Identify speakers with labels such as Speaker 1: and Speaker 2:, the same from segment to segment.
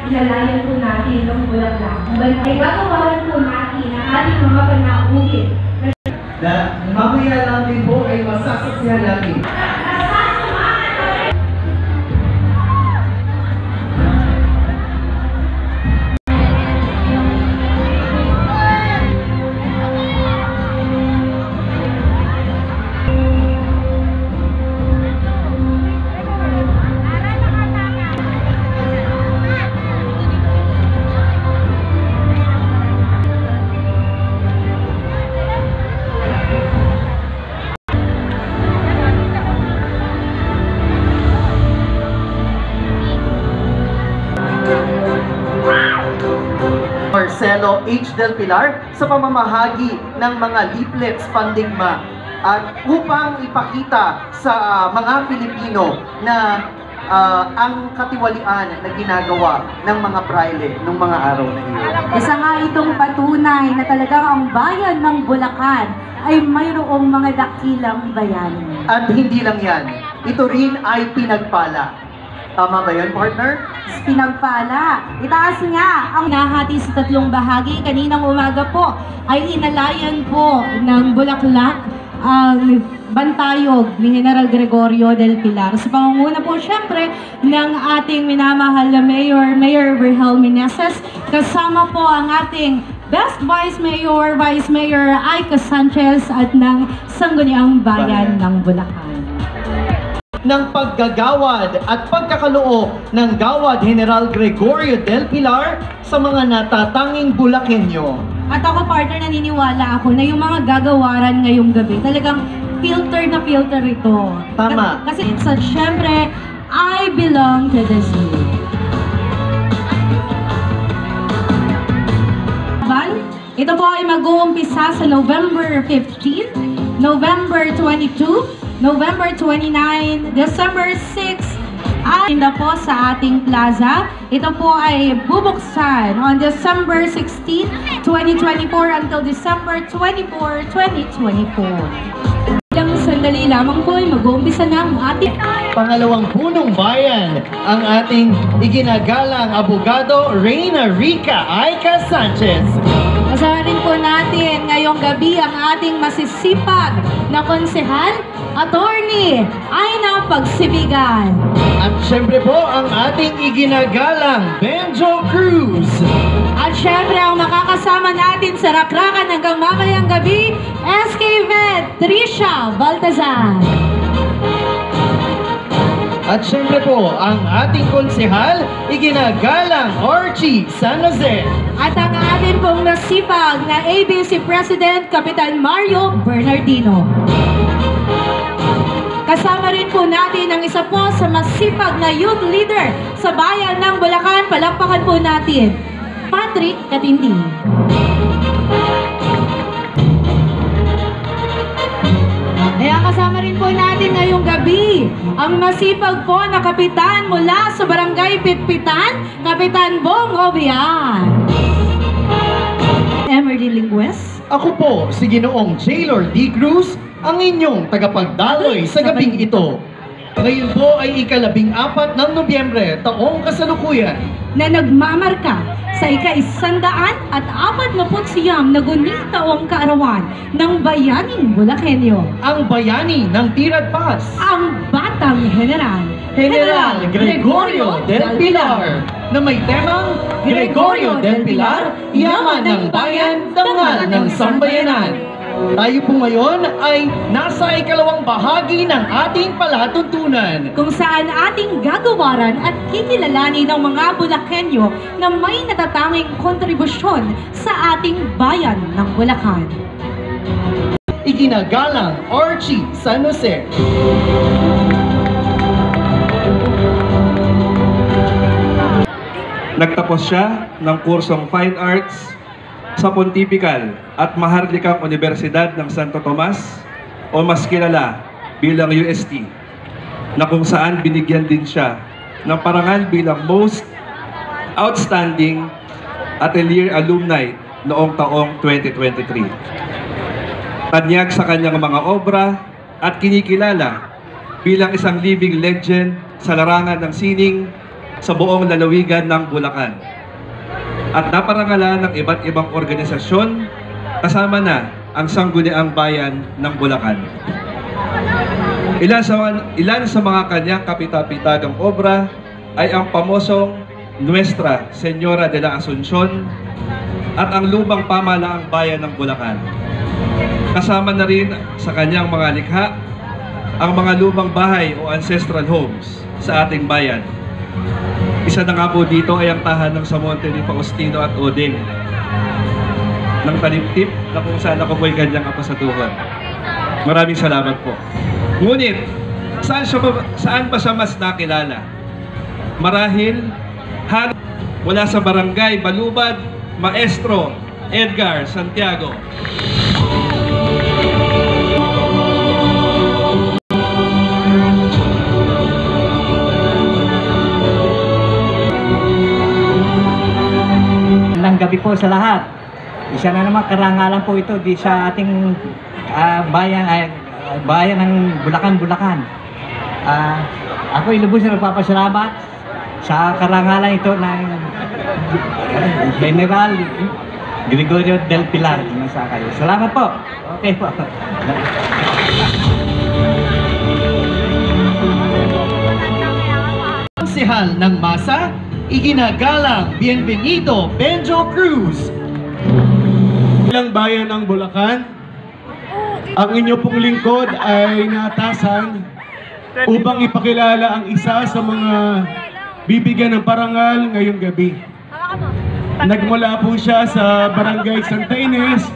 Speaker 1: ilalayan po natin ng bulaklak. Ay gagawaran po natin ang ating mga panauhin.
Speaker 2: Na mamaya lang din po ay masasaksihan natin. Marcelo H. Del Pilar sa pamamahagi ng mga leaflets pandigma at upang ipakita sa mga Pilipino na ang katiwalian na ginagawa ng mga praile ng mga araw na iyon.
Speaker 3: Isa nga itong patunay na talagang ang bayan ng Bulacan ay mayroong mga dakilang bayani.
Speaker 2: At hindi lang yan, ito rin ay pinagpala. Tama ba yun, partner?
Speaker 3: Pinagpala. Itaas nga ang nahati sa tatlong bahagi. Kaninang umaga po ay inalayan po ng bulaklak ang bantayog ni General Gregorio Del Pilar. Sa pangunguna po siyempre ng ating minamahal na Mayor Virgel Meneses, kasama po ang ating Best Vice Mayor Aika Sanchez at ng Sangguniang Bayan ng Bulacan.
Speaker 2: Ng paggagawad at pagkakaloo ng Gawad General Gregorio Del Pilar sa mga natatanging Bulakenyo.
Speaker 3: At ako, partner, naniniwala ako na yung mga gagawaran ngayong gabi, talagang filter na filter ito.
Speaker 2: Tama.
Speaker 3: Kasi syempre, I belong to this youth. Ito po ay mag-uumpisa sa November 15, November 22, November 29, December 6, ay na po sa ating plaza. Ito po ay bubuksan on December 16, 2024 until December 24, 2024. Ilang sandali lamang po ay mag-uumpisa na ang ating
Speaker 2: Pangalawang punong bayan, ang ating iginagalang abogado Reyna Rica Aika Sanchez.
Speaker 3: Kasama rin po natin ngayong gabi ang ating masisipag na konsehal, attorney Aina Pagsibigan.
Speaker 2: At syempre po ang ating iginagalang Benjo Cruz.
Speaker 3: At syempre ang makakasama natin sa rakrakan hanggang mamayang gabi, SK Vet Trisha Baltazar.
Speaker 2: At syempre po ang ating konsehal, iginagalang Archie San Jose.
Speaker 3: At ang ating pong nasipag na ABC President, Kapitan Mario Bernardino. Kasama rin po natin ang isa po sa masipag na youth leader sa bayan ng Bulacan. Palakpakan po natin, Patrick Katindi. Kaya kasama rin po natin ngayong gabi ang masipag po na kapitan mula sa Barangay Pitpitan, Kapitan Bong Obian. Emerly Lingues.
Speaker 2: Ako po si Ginoong Jaylor D. Cruz, ang inyong tagapagdaloy sa gabing ito. Ngayon po ay ika-14 ng Nobyembre, taong kasalukuyan,
Speaker 3: na nagmamarka sa ika-149 na gunitaong kaarawan ng Bayaning Bulakenyo.
Speaker 2: ang bayani ng Tirad Pass,
Speaker 3: Ang Batang General
Speaker 2: Gregorio Del Pilar, na may temang Gregorio Del Pilar, yaman ng bayan, dangal ng sambayanan. Tayo po ngayon ay nasa ikalawang bahagi ng ating palatuntunan.
Speaker 3: Kung saan ating gagawaran at kikilalanin ng mga Bulakenyo na may natatanging kontribusyon sa ating bayan ng Bulacan.
Speaker 2: Iginagalang Archie San Jose.
Speaker 4: Nagtapos siya ng kursong Fine Arts sa Pontifical at Maharlikang Universidad ng Santo Tomas o mas kilala bilang UST, na kung saan binigyan din siya ng parangal bilang Most Outstanding Atelier Alumni noong taong 2023. Tanyag sa kanyang mga obra at kinikilala bilang isang living legend sa larangan ng sining, sa buong lalawigan ng Bulacan. At naparangalan ng iba't ibang organisasyon, kasama na ang Sangguniang Bayan ng Bulacan. Ilan sa mga kanyang kapitapitagang obra ay ang pamosong Nuestra Señora de la Asuncion at ang Lubang Pamahalaang Bayan ng Bulacan. Kasama na rin sa kanyang mga likha ang mga lumang bahay o ancestral homes sa ating bayan. Isa na nga po dito ay ang tahanang sa Monte ni Faustino at Oding ng Taliptip na kung saan ako po'y kanyang apasatuhan. Maraming salamat po. Ngunit, saan pa siya mas nakilala? Marahil, mula sa Barangay Balubad, Maestro Edgar Santiago.
Speaker 5: Magandang gabi po sa lahat. Isa na naman karangalan po ito di sa ating bayan ng Bulacan. Ako lubos na nagpapasalamat sa karangalan ito ng General Gregorio del Pilar. Salamat po. Okay po.
Speaker 2: Konsehal ng masa, iginagalang Bienvenido Benjo Cruz.
Speaker 6: Bilang bayan ng Bulacan, ang inyo pong lingkod ay naatasan upang ipakilala ang isa sa mga bibigyan ng parangal ngayong gabi. Nagmula po siya sa Barangay Santa Ines,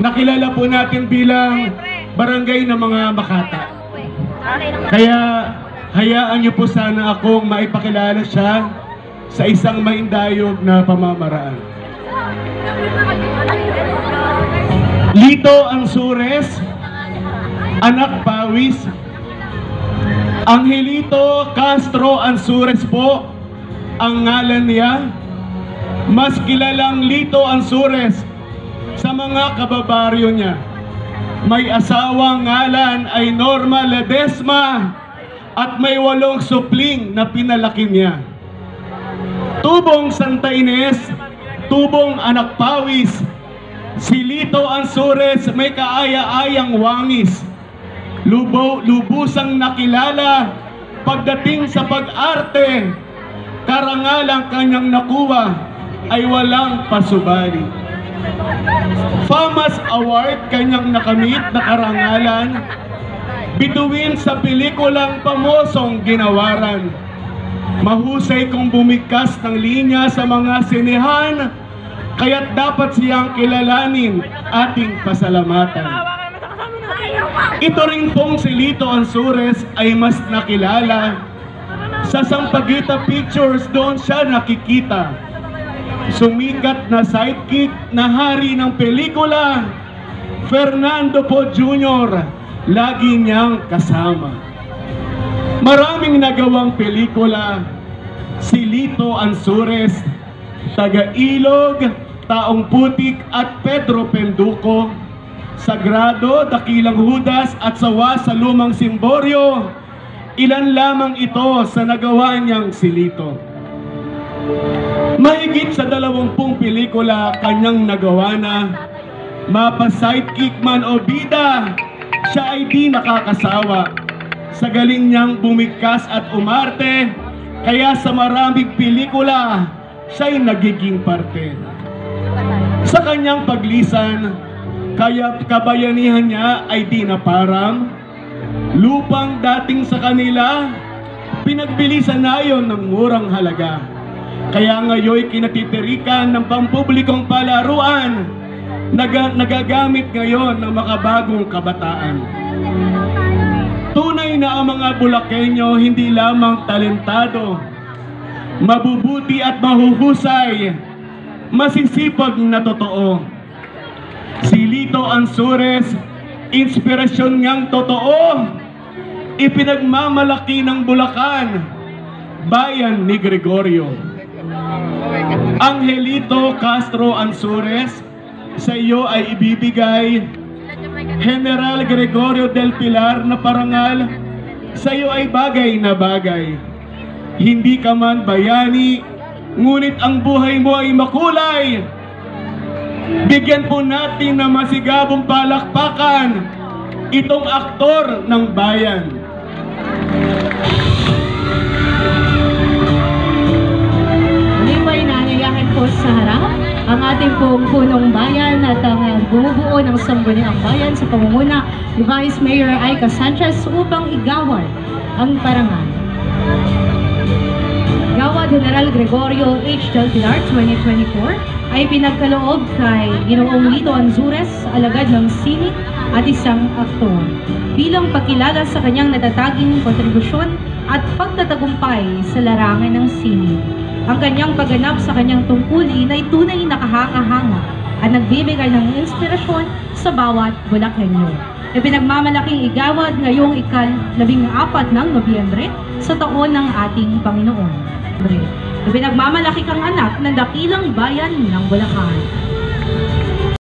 Speaker 6: nakilala po natin bilang barangay ng mga Makata. Kaya hayaan niyo po sana akong maipakilala siya sa isang maindayog na pamamaraan. Lito Ansures, anak Pawis. Angelito Castro Ansures po ang ngalan niya. Mas kilalang Lito Ansures sa mga kababaryo niya. May asawang ngalan ay Norma Ledesma at may 8 supling na pinalaki niya. Tubong Santa Ines, tubong anak Pawis. Si Lito Ansures may kaaya-ayang wangis. Lubusang nakilala pagdating sa pag-arte. Karangalang kanyang nakuha ay walang pasubali. Famas Award kanyang nakamit na karangalan bituin sa pelikulang Pamosong Ginawaran. Mahusay kong bumigkas ng linya sa mga sinehan, kaya't dapat siyang kilalanin, ating pasalamatan. Ito rin pong si Lito Ansures ay mas nakilala sa Sampaguita Pictures, doon siya nakikita. Sumikat na sidekick na hari ng pelikula, Fernando Po Jr., lagi niyang kasama. Maraming nagawang pelikula si Lito Ansures, Taga Ilog, Taong Putik at Pedro Penduko, Sagrado, Dakilang Judas at Sawa sa Lumang Simboryo. Ilan lamang ito sa nagawa niyang si Lito. Mahigit sa 20 pelikula kanyang nagawa na. Mapa sidekick man o bida, siya ay di nakakasawa. Sa galing niyang bumigkas at umarte, kaya sa maraming pelikula, siya'y nagiging parte. Sa kanyang paglisan, kaya kabayanihan niya ay di naparam. Lupang dating sa kanila, pinagbilisan na yon ng murang halaga. Kaya ngayon kinatitirikan ng pampublikong palaruan, nagagamit ngayon ng makabagong kabataan. Tunay na ang mga Bulakenyo hindi lamang talentado, mabubuti at mahuhusay, masisipag na totoo. Si Lito Ansures, inspirasyon niyang totoo, ipinagmamalaki ng Bulacan, bayan ni Gregorio. Angelito Castro Ansures, sa iyo ay ibibigay General Gregorio del Pilar na parangal. Sa iyo ay bagay na bagay. Hindi ka man bayani, ngunit ang buhay mo ay makulay. Bigyan po natin ng masigabong palakpakan itong aktor ng bayan.
Speaker 3: Muli po ay naanyayahan po sa harap ang ating pong punong bayan at ang bumubuo ng Sangguniang Bayan sa pamumuna ni Vice Mayor Aika Sanchez upang igawad ang parangal. Gawad General Gregorio H. Del Pilar 2024 ay pinagkaloob kay Ginoong Lito Anzures, alagad ng sining at isang aktor, bilang pagkilala sa kanyang natataging kontribusyon at pagtatagumpay sa larangan ng sining. Ang kanyang pagganap sa kanyang tungkulin ay tunay na kahanga-hanga at nagbibigay ng inspirasyon sa bawat Bulakenyo. Ipinagmamalaking igawad ngayong ika-14 ng Nobyembre sa taon ng ating Panginoon. Ipinagmamalaki kang anak ng dakilang bayan ng Bulacan.